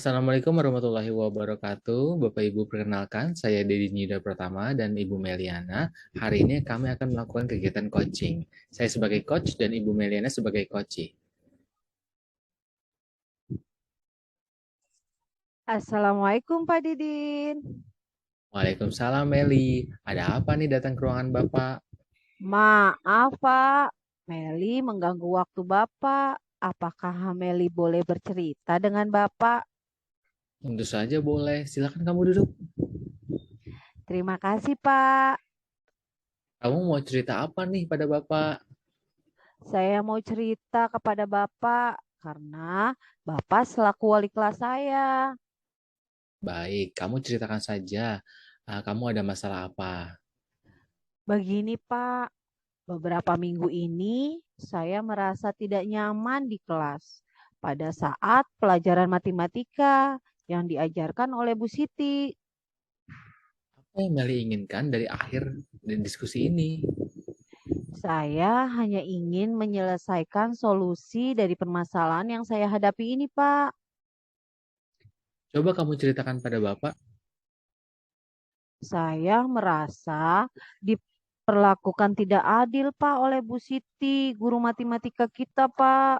Assalamualaikum warahmatullahi wabarakatuh. Bapak Ibu perkenalkan, saya Dedi Nida Pratama dan Ibu Meliana. Hari ini kami akan melakukan kegiatan coaching. Saya sebagai coach dan Ibu Meliana sebagai coachee. Assalamualaikum Pak Didin. Waalaikumsalam Meli. Ada apa nih datang ke ruangan Bapak? Maaf Pak, Meli mengganggu waktu Bapak. Apakah Meli boleh bercerita dengan Bapak? Tentu saja boleh. Silakan kamu duduk. Terima kasih Pak. Kamu mau cerita apa nih pada Bapak? Saya mau cerita kepada Bapak karena Bapak selaku wali kelas saya. Baik, kamu ceritakan saja. Kamu ada masalah apa? Begini Pak, beberapa minggu ini saya merasa tidak nyaman di kelas pada saat pelajaran matematika yang diajarkan oleh Bu Siti. Apa yang Meli inginkan dari akhir diskusi ini? Saya hanya ingin menyelesaikan solusi dari permasalahan yang saya hadapi ini, Pak. Coba kamu ceritakan pada Bapak. Saya merasa diperlakukan tidak adil, Pak, oleh Bu Siti, guru matematika kita, Pak.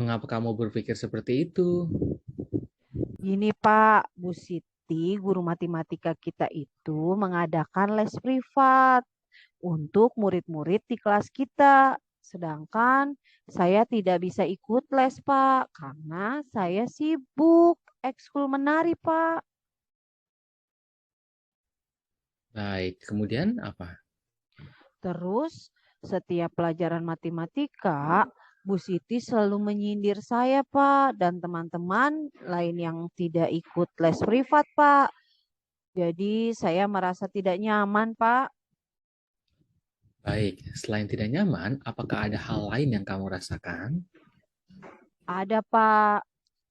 Mengapa kamu berpikir seperti itu? Gini, Pak, Bu Siti, guru matematika kita itu mengadakan les privat untuk murid-murid di kelas kita. Sedangkan saya tidak bisa ikut les, Pak, karena saya sibuk ekskul menari, Pak. Baik, kemudian apa? Terus setiap pelajaran matematika, Bu Siti selalu menyindir saya, Pak, dan teman-teman lain yang tidak ikut les privat, Pak. Jadi saya merasa tidak nyaman, Pak. Baik, selain tidak nyaman, apakah ada hal lain yang kamu rasakan? Ada, Pak.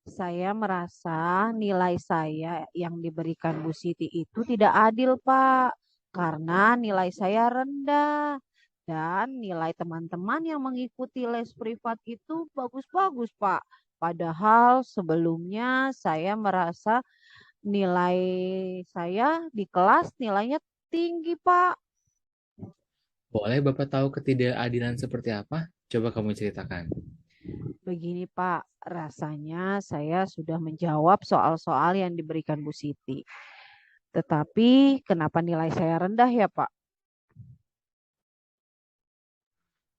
Saya merasa nilai saya yang diberikan Bu Siti itu tidak adil, Pak. Karena nilai saya rendah. Dan nilai teman-teman yang mengikuti les privat itu bagus-bagus, Pak. Padahal sebelumnya saya merasa nilai saya di kelas nilainya tinggi, Pak. Boleh Bapak tahu ketidakadilan seperti apa? Coba kamu ceritakan. Begini, Pak, rasanya saya sudah menjawab soal-soal yang diberikan Bu Siti. Tetapi kenapa nilai saya rendah ya, Pak?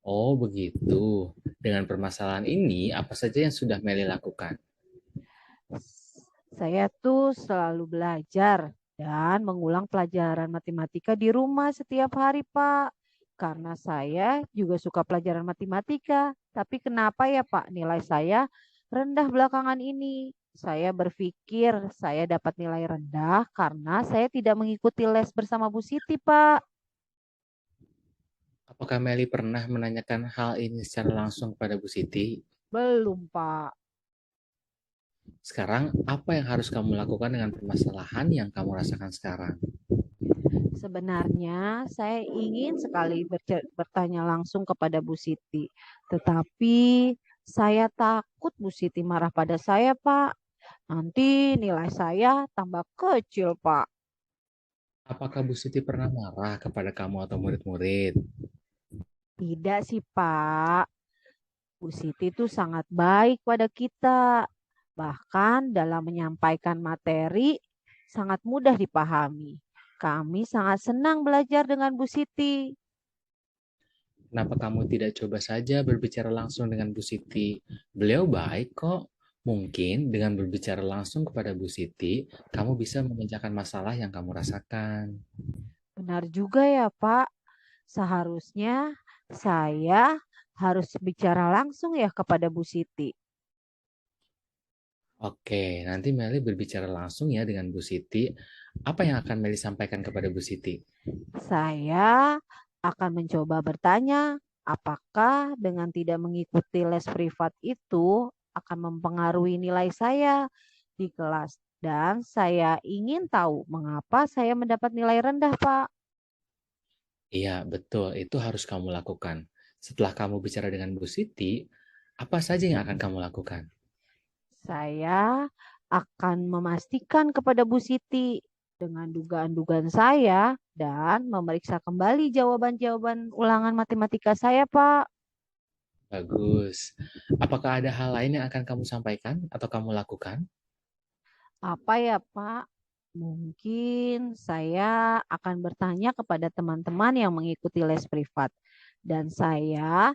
Oh, begitu. Dengan permasalahan ini, apa saja yang sudah Meli lakukan? Saya tuh selalu belajar dan mengulang pelajaran matematika di rumah setiap hari, Pak. Karena saya juga suka pelajaran matematika. Tapi kenapa ya, Pak, nilai saya rendah belakangan ini? Saya berpikir saya dapat nilai rendah karena saya tidak mengikuti les bersama Bu Siti, Pak. Apakah Meli pernah menanyakan hal ini secara langsung kepada Bu Siti? Belum, Pak. Sekarang, apa yang harus kamu lakukan dengan permasalahan yang kamu rasakan sekarang? Sebenarnya saya ingin sekali bertanya langsung kepada Bu Siti, tetapi saya takut Bu Siti marah pada saya, Pak. Nanti nilai saya tambah kecil, Pak. Apakah Bu Siti pernah marah kepada kamu atau murid-murid? Tidak sih, Pak. Bu Siti itu sangat baik pada kita. Bahkan dalam menyampaikan materi sangat mudah dipahami. Kami sangat senang belajar dengan Bu Siti. Kenapa kamu tidak coba saja berbicara langsung dengan Bu Siti? Beliau baik kok. Mungkin dengan berbicara langsung kepada Bu Siti, kamu bisa memecahkan masalah yang kamu rasakan. Benar juga ya, Pak. Seharusnya saya harus bicara langsung ya kepada Bu Siti. Oke, nanti Meli berbicara langsung ya dengan Bu Siti. Apa yang akan Meli sampaikan kepada Bu Siti? Saya akan mencoba bertanya, apakah dengan tidak mengikuti les privat itu akan mempengaruhi nilai saya di kelas. Dan saya ingin tahu mengapa saya mendapat nilai rendah, Pak. Iya, betul. Itu harus kamu lakukan. Setelah kamu bicara dengan Bu Siti, apa saja yang akan kamu lakukan? Saya akan memastikan kepada Bu Siti dengan dugaan-dugaan saya dan memeriksa kembali jawaban-jawaban ulangan matematika saya, Pak. Bagus. Apakah ada hal lain yang akan kamu sampaikan atau kamu lakukan? Apa ya, Pak? Mungkin saya akan bertanya kepada teman-teman yang mengikuti les privat. Dan saya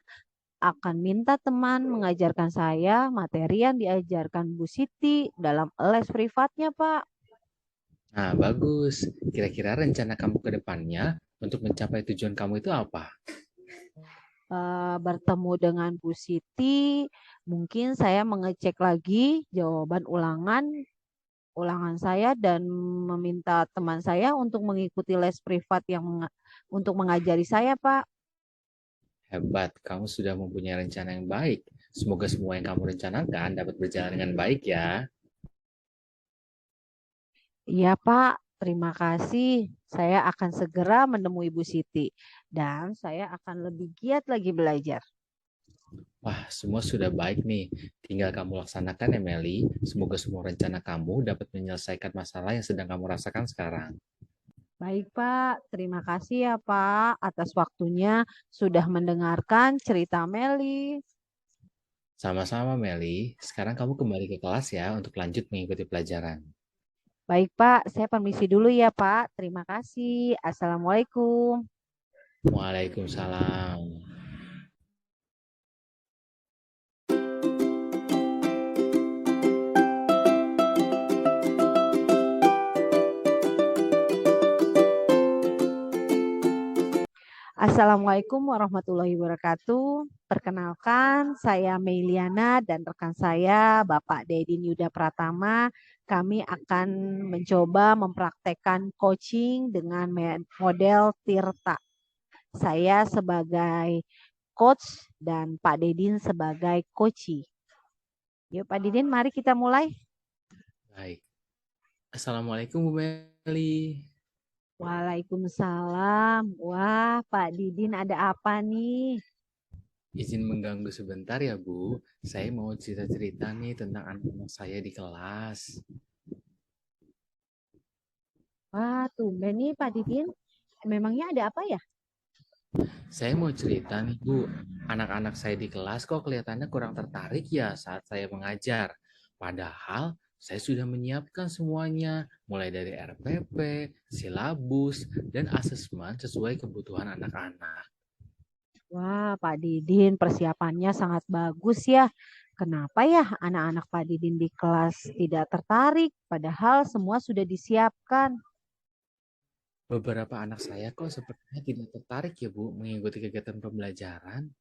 akan minta teman mengajarkan saya materi yang diajarkan Bu Siti dalam les privatnya, Pak. Nah, bagus. Kira-kira rencana kamu ke depannya untuk mencapai tujuan kamu itu apa? Bertemu dengan Bu Siti, mungkin saya mengecek lagi jawaban ulangan saya dan meminta teman saya untuk mengikuti les privat yang untuk mengajari saya, Pak. Hebat, kamu sudah mempunyai rencana yang baik. Semoga semua yang kamu rencanakan dapat berjalan dengan baik ya. Iya, Pak. Terima kasih. Saya akan segera menemui Bu Siti dan saya akan lebih giat lagi belajar. Wah, semua sudah baik nih. Tinggal kamu laksanakan ya, Meli. Semoga semua rencana kamu dapat menyelesaikan masalah yang sedang kamu rasakan sekarang. Baik, Pak. Terima kasih ya, Pak, atas waktunya sudah mendengarkan cerita Meli. Sama-sama, Meli. Sekarang kamu kembali ke kelas ya untuk lanjut mengikuti pelajaran. Baik, Pak. Saya permisi dulu ya, Pak. Terima kasih. Assalamualaikum. Waalaikumsalam. Assalamualaikum warahmatullahi wabarakatuh. Perkenalkan, saya Meiliana dan rekan saya, Bapak Dedin Yuda Pratama. Kami akan mencoba mempraktekkan coaching dengan model Tirta. Saya sebagai coach dan Pak Dedin sebagai coachee. Yuk Pak Dedin, mari kita mulai. Baik. Assalamualaikum, Bu Meli. Waalaikumsalam. Wah, Pak Didin ada apa nih? Izin mengganggu sebentar ya, Bu. Saya mau cerita-cerita nih tentang anak-anak saya di kelas. Wah, tumben nih Pak Didin. Memangnya ada apa ya? Saya mau cerita nih, Bu. Anak-anak saya di kelas kok kelihatannya kurang tertarik ya saat saya mengajar. Padahal saya sudah menyiapkan semuanya, mulai dari RPP, silabus, dan asesmen sesuai kebutuhan anak-anak. Wah, Pak Didin persiapannya sangat bagus ya. Kenapa ya anak-anak Pak Didin di kelas tidak tertarik? Padahal semua sudah disiapkan. Beberapa anak saya kok sepertinya tidak tertarik ya, Bu, mengikuti kegiatan pembelajaran.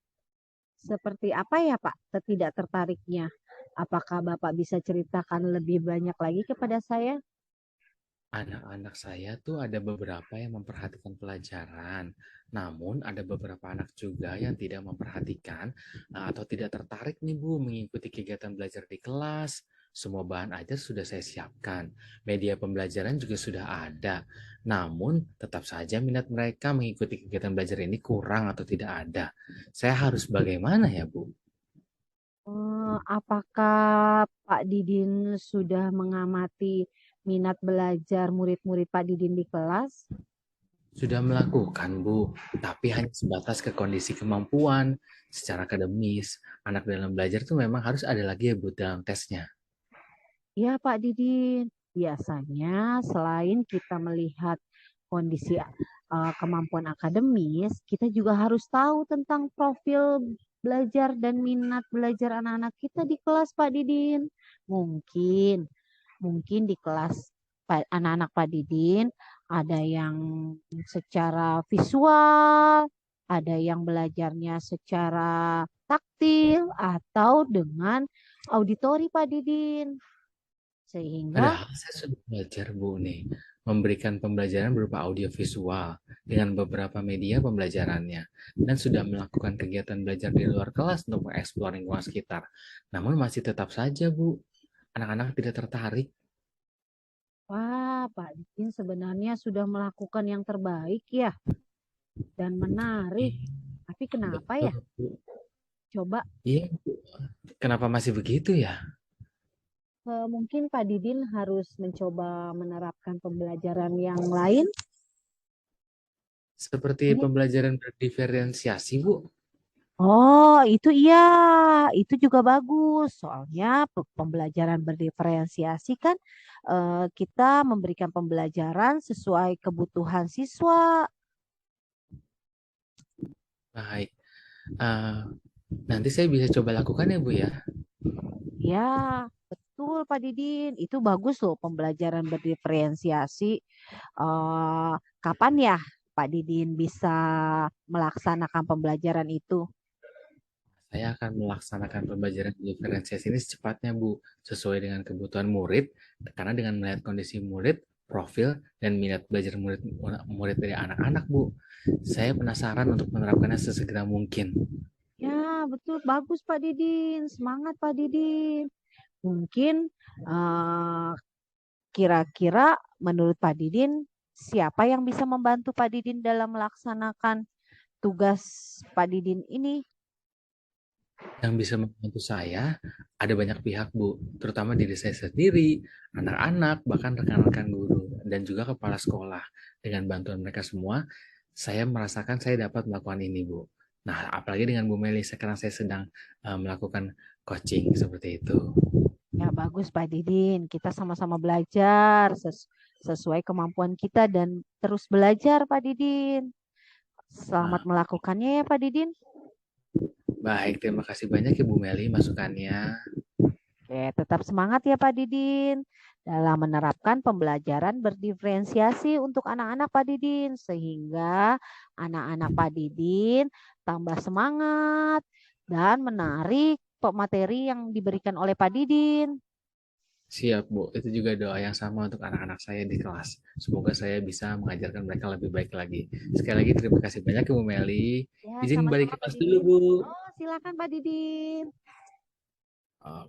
Seperti apa ya Pak tidak tertariknya? Apakah Bapak bisa ceritakan lebih banyak lagi kepada saya? Anak-anak saya tuh ada beberapa yang memperhatikan pelajaran, namun ada beberapa anak juga yang tidak memperhatikan atau tidak tertarik nih Bu mengikuti kegiatan belajar di kelas. Semua bahan ajar sudah saya siapkan, media pembelajaran juga sudah ada. Namun tetap saja minat mereka mengikuti kegiatan belajar ini kurang atau tidak ada. Saya harus bagaimana ya Bu? Apakah Pak Didin sudah mengamati minat belajar murid-murid Pak Didin di kelas? Sudah melakukan, Bu, tapi hanya sebatas ke kondisi kemampuan. Secara akademis, anak dalam belajar tuh memang harus ada lagi ya, Bu, dalam tesnya. Ya, Pak Didin. Biasanya selain kita melihat kondisi kemampuan akademis, kita juga harus tahu tentang profil belajar dan minat belajar anak-anak kita di kelas, Pak Didin. Mungkin, mungkin di kelas anak-anak Pak Didin ada yang secara visual, ada yang belajarnya secara taktil atau dengan auditori Pak Didin. Sehingga Padahal saya sudah belajar, Bu, nih, memberikan pembelajaran berupa audio visual dengan beberapa media pembelajarannya, dan sudah melakukan kegiatan belajar di luar kelas untuk mengeksplor lingkungan sekitar. Namun masih tetap saja, Bu, anak-anak tidak tertarik. wah, Pak Didin sebenarnya sudah melakukan yang terbaik ya dan menarik. Tapi kenapa ya? Betul, Bu. Coba Iya, Bu. Kenapa masih begitu ya? Mungkin Pak Didin harus mencoba menerapkan pembelajaran yang lain. Seperti Ini pembelajaran berdiferensiasi, Bu. Oh, itu iya, itu juga bagus. Soalnya pembelajaran berdiferensiasi kan kita memberikan pembelajaran sesuai kebutuhan siswa. Baik. Eh, Nanti saya bisa coba lakukan ya, Bu ya. Ya, betul Pak Didin. Itu bagus loh pembelajaran berdiferensiasi. Eh, Kapan ya Pak Didin bisa melaksanakan pembelajaran itu? Saya akan melaksanakan pembelajaran diferensiasi ini secepatnya, Bu, sesuai dengan kebutuhan murid, karena dengan melihat kondisi murid, profil, dan minat belajar murid dari anak-anak, Bu. Saya penasaran untuk menerapkannya sesegera mungkin. Ya, betul. Bagus Pak Didin. Semangat Pak Didin. Mungkin eh, kira-kira menurut Pak Didin, siapa yang bisa membantu Pak Didin dalam melaksanakan tugas Pak Didin ini? Yang bisa membantu saya, ada banyak pihak, Bu, terutama diri saya sendiri, anak-anak, bahkan rekan-rekan guru, dan juga kepala sekolah. Dengan bantuan mereka semua, saya merasakan saya dapat melakukan ini, Bu. Nah, apalagi dengan Bu Meli, sekarang saya sedang melakukan coaching seperti itu. Ya, bagus Pak Didin. Kita sama-sama belajar sesuai kemampuan kita dan terus belajar Pak Didin. Selamat Nah, melakukannya ya Pak Didin. baik, terima kasih banyak ya Bu Meli masukannya. Oke, tetap semangat ya Pak Didin dalam menerapkan pembelajaran berdiferensiasi untuk anak-anak Pak Didin sehingga anak-anak Pak Didin tambah semangat dan menarik materi yang diberikan oleh Pak Didin. Siap, Bu. Itu juga doa yang sama untuk anak-anak saya di kelas. Semoga saya bisa mengajarkan mereka lebih baik lagi. Sekali lagi terima kasih banyak ya Bu Meli. Ya, Izin balik sama-sama ke Pak kelas dulu, Didin. Bu. Oh, silakan Pak Didin. Oh,